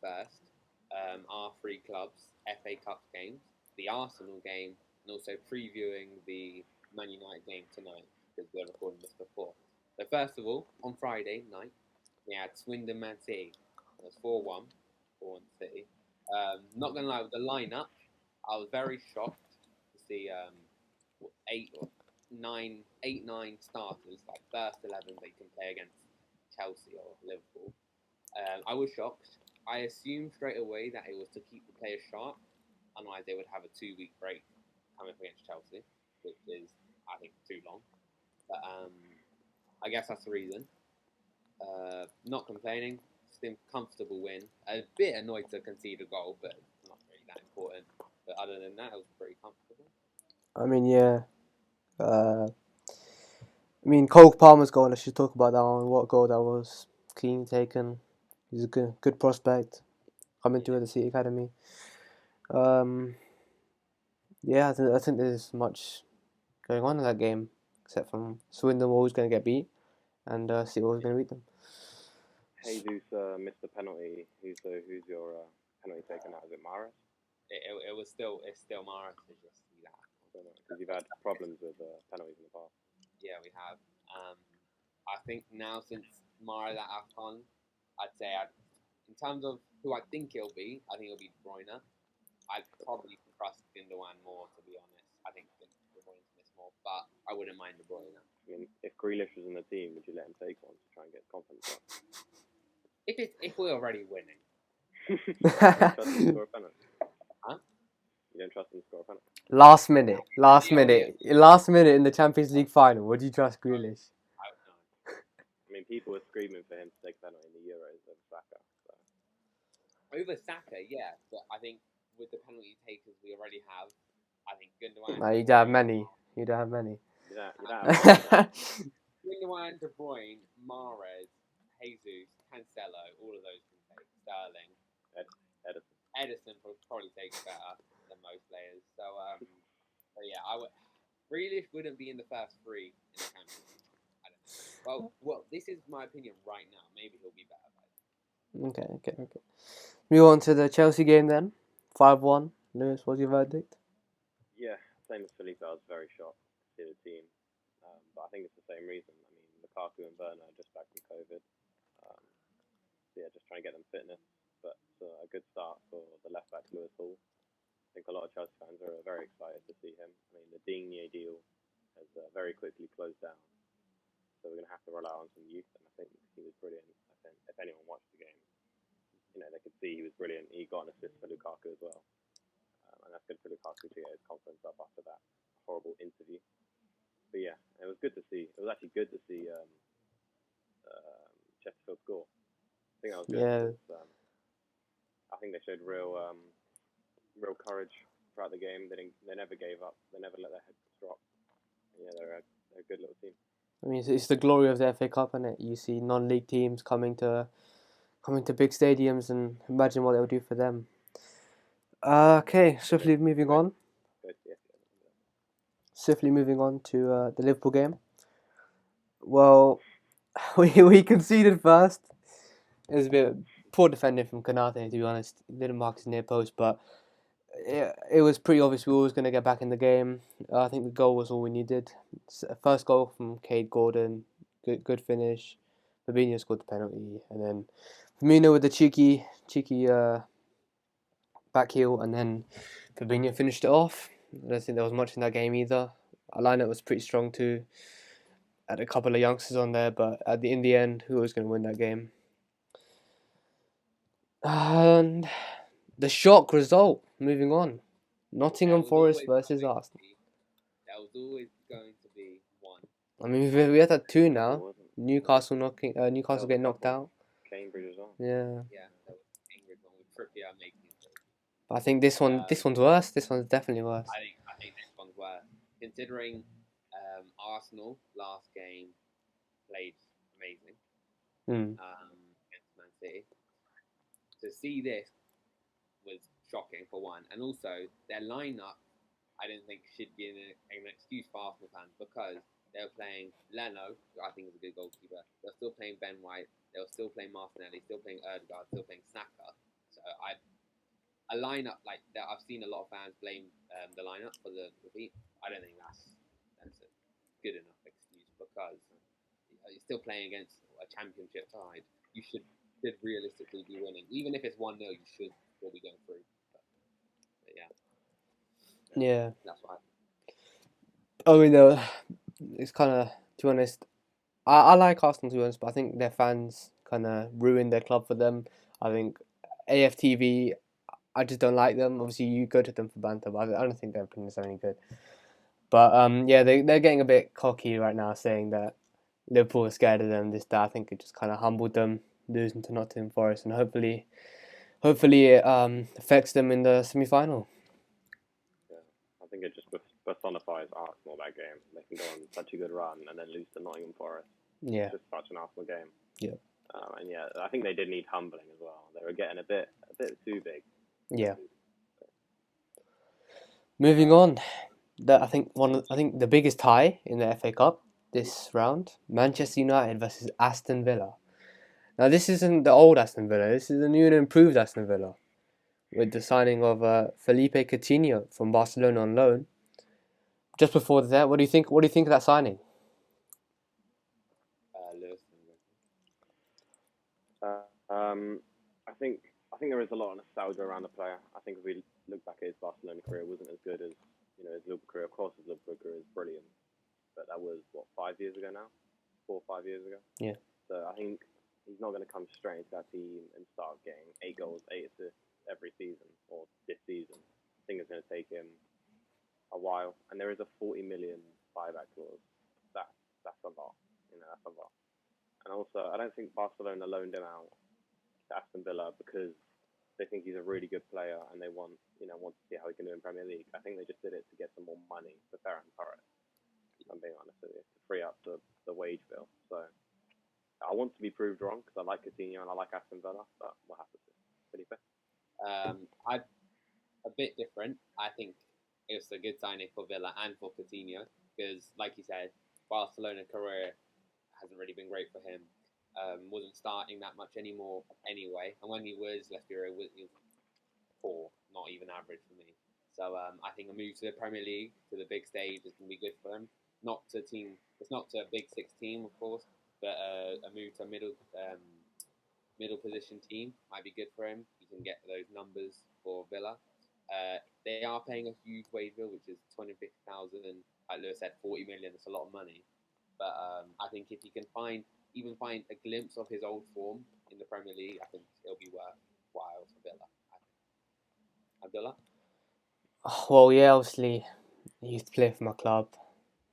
first our three clubs' FA Cup games, the Arsenal game, and also previewing the Man United game tonight because we're recording this before. So first of all, on Friday night, we had Swindon Man City. It was 4-1 for City. Not gonna lie, with the lineup, I was very shocked to see eight, nine starters, like first 11 they can play against Chelsea or Liverpool. I was shocked. I assumed straight away that it was to keep the players sharp, otherwise they would have a 2 week break coming up against Chelsea, which is, I think, too long. But I guess that's the reason. Not complaining, still comfortable win. A bit annoyed to concede a goal, but not really that important. But other than that, it was pretty comfortable. I mean, yeah. Cole Palmer's goal, I should talk about that one. What goal that was. Clean taken. He's a good prospect coming to the City Academy. Yeah, I think there's much going on in that game, except from Swindon always going to get beat, and City always going to beat them. Jesus missed the penalty. Who's your penalty taken out? Is it Maris? It's still Maris. It's just because you've had problems with penalties in the past. Yeah, we have. I think now since Maris at AFCON, I'd say in terms of who I think it'll be, I think it'll be De Bruyne. I'd probably trust Gundogan more, to be honest. I think De Bruyne's miss more, but I wouldn't mind De Bruyne. I mean, if Grealish was in the team, would you let him take one to try and get confidence up? If we're already winning. You don't trust him to score a penalty? Huh? You don't trust him to score a penalty? Last minute in the Champions League final, would you trust Grealish? I don't know. I mean, people were screaming for him to take a penalty in the Euros over Saka. So. Over Saka, yeah, but I think with the penalty takers we already have, I think Gundogan. No, you don't have many. You don't have many. You don't have Gundogan, De Bruyne, Mahrez, Jesus, Cancelo, all of those can take. Sterling, Edison will probably take better than most players. So yeah, Grealish wouldn't be in the first three in the Champions League. I don't know. Well, this is my opinion right now. Maybe he'll be better. Okay. Move on to the Chelsea game then. 5-1. Lewis, what's your verdict? Yeah, same as Felipe. I was very shocked to see the team. But I think it's the same reason. I mean, Lukaku and Werner are just back from COVID. Just trying to get them fitness. But a good start for the left back, Lewis Hall. I think a lot of Chelsea fans are very excited to see him. I mean, the Digne deal has very quickly closed down. So we're going to have to rely on some youth. And I think he was brilliant. I think if anyone watched the game, they could see he was brilliant. He got an assist for Lukaku as well. And that's good for Lukaku to get his confidence up after that horrible interview. But yeah, it was good to see. It was actually good to see Chesterfield score. I think that was good. Yeah. Because, I think they showed real courage throughout the game. They never gave up. They never let their heads drop. Yeah, they're a good little team. I mean, it's the glory of the FA Cup, isn't it? You see non-league teams coming to big stadiums, and imagine what they'll do for them. Okay, swiftly moving on. Swiftly moving on to the Liverpool game. Well, we conceded first. It was a bit poor defending from Konate, to be honest. Didn't mark his near post, but it was pretty obvious we were always going to get back in the game. I think the goal was all we needed. First goal from Cade Gordon, good finish. Fabinho scored the penalty, and then Firmino with the cheeky back heel, and then Fabinho finished it off. I don't think there was much in that game either. Our lineup was pretty strong too. Had a couple of youngsters on there, but in the end, who was going to win that game? And the shock result. Moving on, Nottingham Forest versus Arsenal. That was always going to be one. I mean, we had that two now. Newcastle getting knocked out. Cambridge as well. Yeah. Yeah, that was Cambridge one with Trippier making it. But I think this one's worse. This one's definitely worse. I think this one's worse, considering Arsenal last game played amazing against Man City. To see this was shocking for one, and also their lineup, I don't think should be an excuse for Arsenal fans because they were playing Leno, who I think is a good goalkeeper. They were still playing Ben White. They were still playing Martinelli. Still playing Erdegaard. Still playing Saka. So lineup like that. I've seen a lot of fans blame the lineup for the defeat. I don't think that's a good enough excuse because you're still playing against a championship side. You should realistically be winning, even if it's 1-0. You should still be going through. But yeah, Yeah. that's why. I mean, it's kind of, to be honest, I like Arsenal, to be honest, but I think their fans kind of ruined their club for them. I think AFTV, I just don't like them. Obviously, you go to them for banter, but I don't think their opinions are any good. But yeah, they're getting a bit cocky right now, saying that Liverpool are scared of them. This, that. I think it just kind of humbled them, losing to Nottingham Forest, and hopefully it affects them in the semi-final. Yeah, I think it just personifies Arsenal that game. They can go on such a good run and then lose to Nottingham Forest. Yeah. It's just such an Arsenal game. Yeah. And yeah, I think they did need humbling as well. They were getting a bit too big. Yeah. Moving on, I think the biggest tie in the FA Cup this round: Manchester United versus Aston Villa. Now this isn't the old Aston Villa. This is the new and improved Aston Villa, with the signing of Felipe Coutinho from Barcelona on loan. Just before that, what do you think? What do you think of that signing? Lewis. I think there is a lot of nostalgia around the player. I think if we look back at his Barcelona career, it wasn't as good as his Liverpool career. Of course, his Liverpool career is brilliant, but that was 5 years ago now, 4 or 5 years ago. Yeah. So I think he's not going to come straight into that team and start getting 8 goals, 8 assists every season or this season. I think it's going to take him a while, and there is a 40 million buyback clause. That's a lot. That's a lot. And also, I don't think Barcelona loaned him out to Aston Villa because they think he's a really good player and they want to see how he can do in Premier League. I think they just did it to get some more money for Ferran Torres. If I'm being honest with you, to free up the wage bill. So I want to be proved wrong because I like Coutinho and I like Aston Villa, but we'll have to see. Felipe? I'm a bit different. I think it's a good signing for Villa and for Coutinho because, like you said, Barcelona career hasn't really been great for him. Wasn't starting that much anymore anyway, and when he was, let's be real, he was poor, not even average for me. So I think a move to the Premier League, to the big stage, is going to be good for him. Not to a Big Six team, of course, but a move to a middle position team might be good for him. He can get those numbers for Villa. They are paying a huge wage bill, which is 250,000, and like Lewis said, 40 million. It's a lot of money. But I think if he can find a glimpse of his old form in the Premier League, I think it'll be worthwhile for Villa. Abdullah? Well, yeah, obviously, he used to play for my club.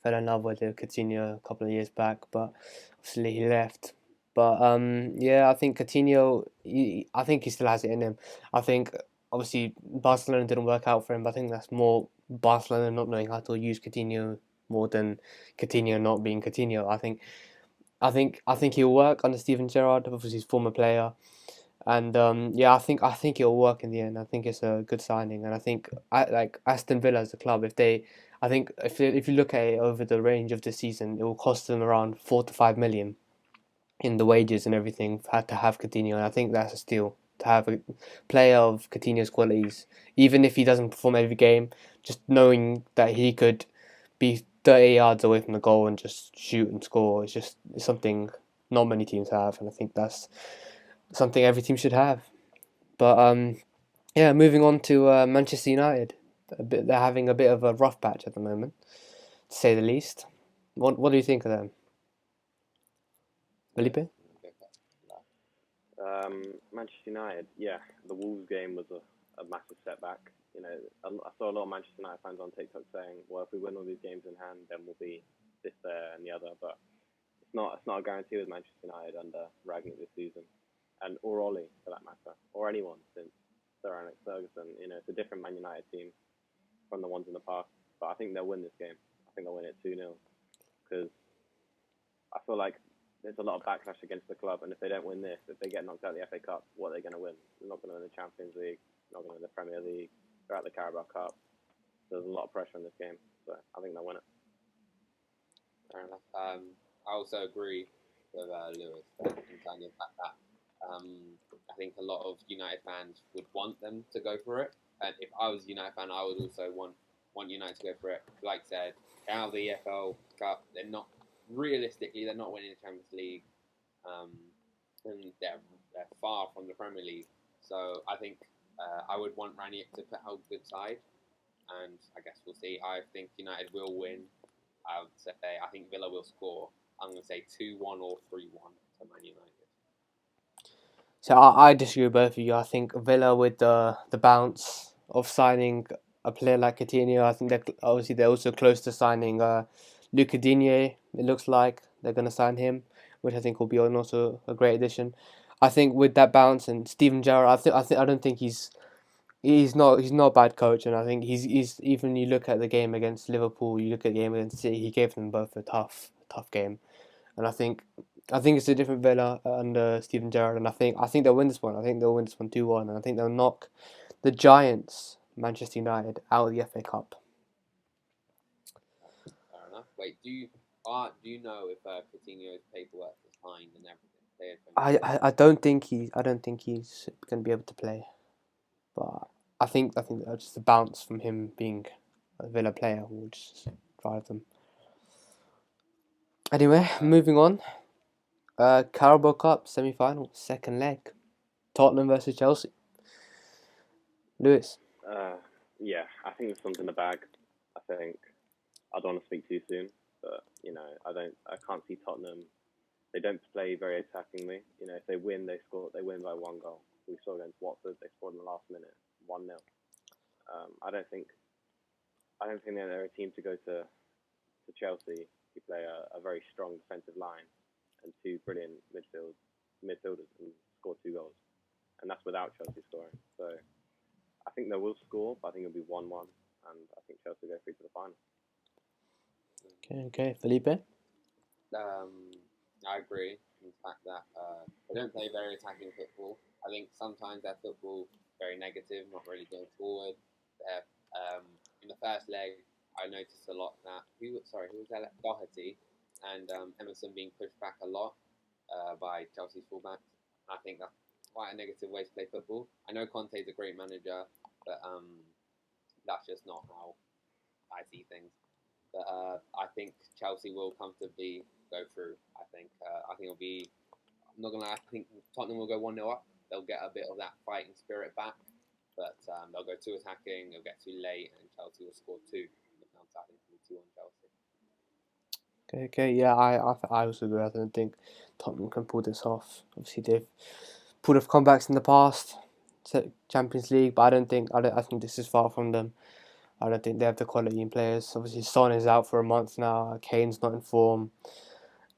Fell in love with Coutinho a couple of years back, but obviously he left. But yeah, I think Coutinho, I think he still has it in him. I think obviously Barcelona didn't work out for him, but I think that's more Barcelona not knowing how to use Coutinho more than Coutinho not being Coutinho. I think he'll work under Steven Gerrard, obviously his former player, and yeah, I think it'll work in the end. I think it's a good signing, and I think like Aston Villa as a club, I think if you look at it over the range of the season, it will cost them around 4 to 5 million in the wages and everything had to have Coutinho, and I think that's a steal to have a player of Coutinho's qualities, even if he doesn't perform every game. Just knowing that he could be 30 yards away from the goal and just shoot and score is just something not many teams have, and I think that's something every team should have. But yeah, moving on to Manchester United, they're having a bit of a rough patch at the moment, to say the least. What do you think of them, Felipe? Manchester United, yeah, the Wolves game was a massive setback. I saw a lot of Manchester United fans on TikTok saying, well, if we win all these games in hand, then we'll be this, there, and the other. But it's not a guarantee with Manchester United under Ragnick this season, or Ollie for that matter, or anyone since Sir Alex Ferguson. It's a different Man United team from the ones in the past. But I think they'll win this game. I think they'll win it 2-0 because I feel like there's a lot of backlash against the club, and if they don't win this, if they get knocked out of the FA Cup, what are they going to win? They're not going to win the Champions League, not going to win the Premier League, they're at the Carabao Cup. There's a lot of pressure in this game, so I think they'll win it. Fair enough. I also agree with Lewis in kind of that I think a lot of United fans would want them to go for it, and if I was a United fan, I would also want United to go for it. Like I said, out of the EFL Cup, they're not realistically they're not winning the Champions League, um, and they're far from the Premier League. So I think I would want Ranić to put out a good side, and I guess we'll see. I think United will win. I would say I think Villa will score. I'm going to say 2-1 or 3-1 to Man United. So I disagree with both of you. I think Villa with the bounce of signing a player like Coutinho, I think they're also close to signing Luca Digne. It looks like they're going to sign him, which I think will be also a great addition. I think with that bounce and Steven Gerrard, I don't think he's not a bad coach, and I think he's even you look at the game against Liverpool, you look at the game against City, he gave them both a tough game, and I think it's a different Villa under Steven Gerrard, and I think they'll win this one. I think they'll win this one 2-1, and I think they'll knock the Giants, Manchester United, out of the FA Cup. Fair enough. Wait, do you know if Coutinho's paperwork is signed and everything? I don't think he's going to be able to play, but I think just the bounce from him being a Villa player will just drive them. Anyway, moving on. Carabao Cup semi-final, second leg, Tottenham versus Chelsea. Lewis. Yeah, I think this one's in the bag. I think I don't want to speak too soon, but I can't see Tottenham. They don't play very attackingly. If they win, they win by 1 goal. We saw against Watford, they scored in the last minute, 1-0. I don't think they're a team to go to Chelsea, who play a very strong defensive line and 2 brilliant midfielders and score 2 goals, and that's without Chelsea scoring. So I think they will score, but I think it'll be 1-1, and I think Chelsea will go through to the final. Okay, Felipe. I agree in the fact that they don't play very attacking football. I think sometimes their football very negative, not really going forward. They're, in the first leg, I noticed a lot that who was that? Doherty and Emerson being pushed back a lot by Chelsea's fullbacks. I think that's quite a negative way to play football. I know Conte's a great manager, but that's just not how I see things. But I think Chelsea will comfortably go through. I think it'll be. I'm not gonna lie. I think Tottenham will go 1-0 up. They'll get a bit of that fighting spirit back, but they'll go too attacking. They'll get too late, and Chelsea will score 2. I think it'll be 2 on Chelsea. Okay, yeah, I also agree. I don't think Tottenham can pull this off. Obviously, they've pulled off comebacks in the past, Champions League, but I think this is far from them. I don't think they have the quality in players. Obviously, Son is out for a month now. Kane's not in form.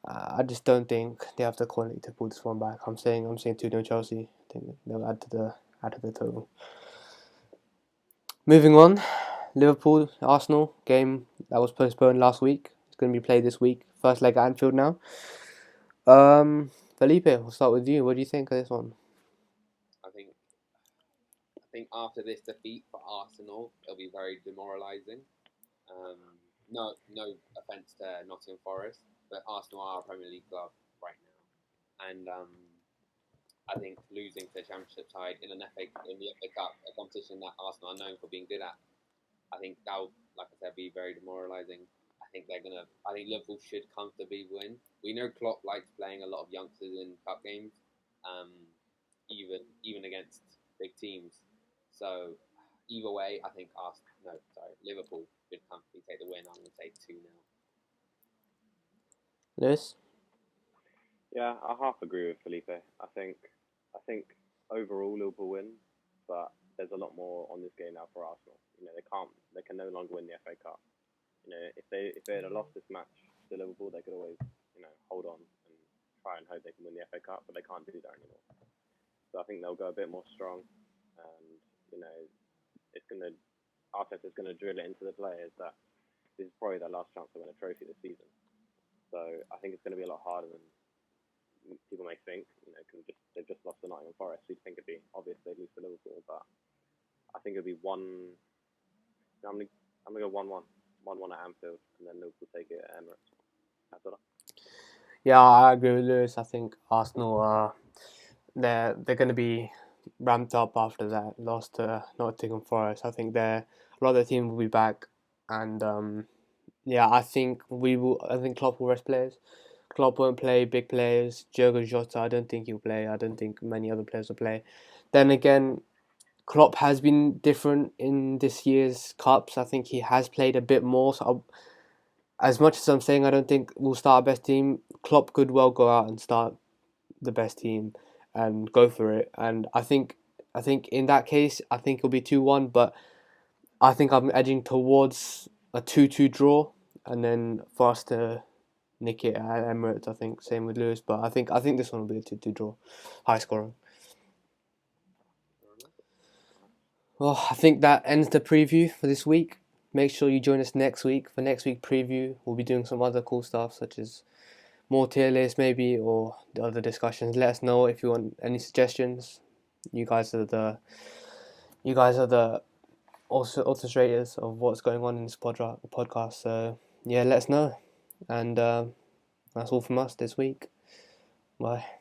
I just don't think they have the quality to pull this one back. I'm saying 2-0 Chelsea. I think they'll add to the total. Moving on, Liverpool Arsenal game that was postponed last week. It's going to be played this week. First leg at Anfield now. Felipe, we'll start with you. What do you think of this one? I think after this defeat for Arsenal, it'll be very demoralising. No offence to Nottingham Forest, but Arsenal are a Premier League club right now, and I think losing to the Championship side in the FA Cup, a competition that Arsenal are known for being good at, I think that will, like I said, be very demoralising. I think Liverpool should comfortably win. We know Klopp likes playing a lot of youngsters in cup games, even against big teams. So either way, I think Liverpool should comfortably take the win. I'm going to say 2-0. Lewis? Yeah, I half agree with Felipe. I think overall Liverpool win, but there's a lot more on this game now for Arsenal. They can no longer win the FA Cup. If they had lost this match to Liverpool, they could always hold on and try and hope they can win the FA Cup, but they can't do that anymore. So I think they'll go a bit more strong, and Arteta's gonna drill it into the players that this is probably their last chance to win a trophy this season. So I think it's going to be a lot harder than people may think. They've just lost to Nottingham Forest, so you'd think it'd be obvious they'd lose to Liverpool, but I think it'll be one. I'm gonna go 1-1 at Anfield, and then Liverpool take it at Emirates. That's all. Yeah, I agree with Lewis. I think Arsenal are they're going to be ramped up after that loss to Nottingham Forest. I think a lot of the team will be back, and I think I think Klopp will rest players. Klopp won't play big players. Diogo Jota, I don't think he'll play. I don't think many other players will play. Then again, Klopp has been different in this year's cups. I think he has played a bit more. So as much as I'm saying I don't think we'll start our best team, Klopp could well go out and start the best team and go for it. And I think in that case, I think it'll be 2-1. But I think I'm edging towards a 2-2 draw, and then for us to nick it at Emirates. I think same with Lewis, but I think this one will be a 2-2 draw, high scoring. Well, I think that ends the preview for this week. Make sure you join us next week for next week preview. We'll be doing some other cool stuff such as more tier lists maybe, or the other discussions. Let us know if you want any suggestions. You guys are the also orchestrators of what's going on in this podcast. So yeah, let us know. And that's all from us this week. Bye.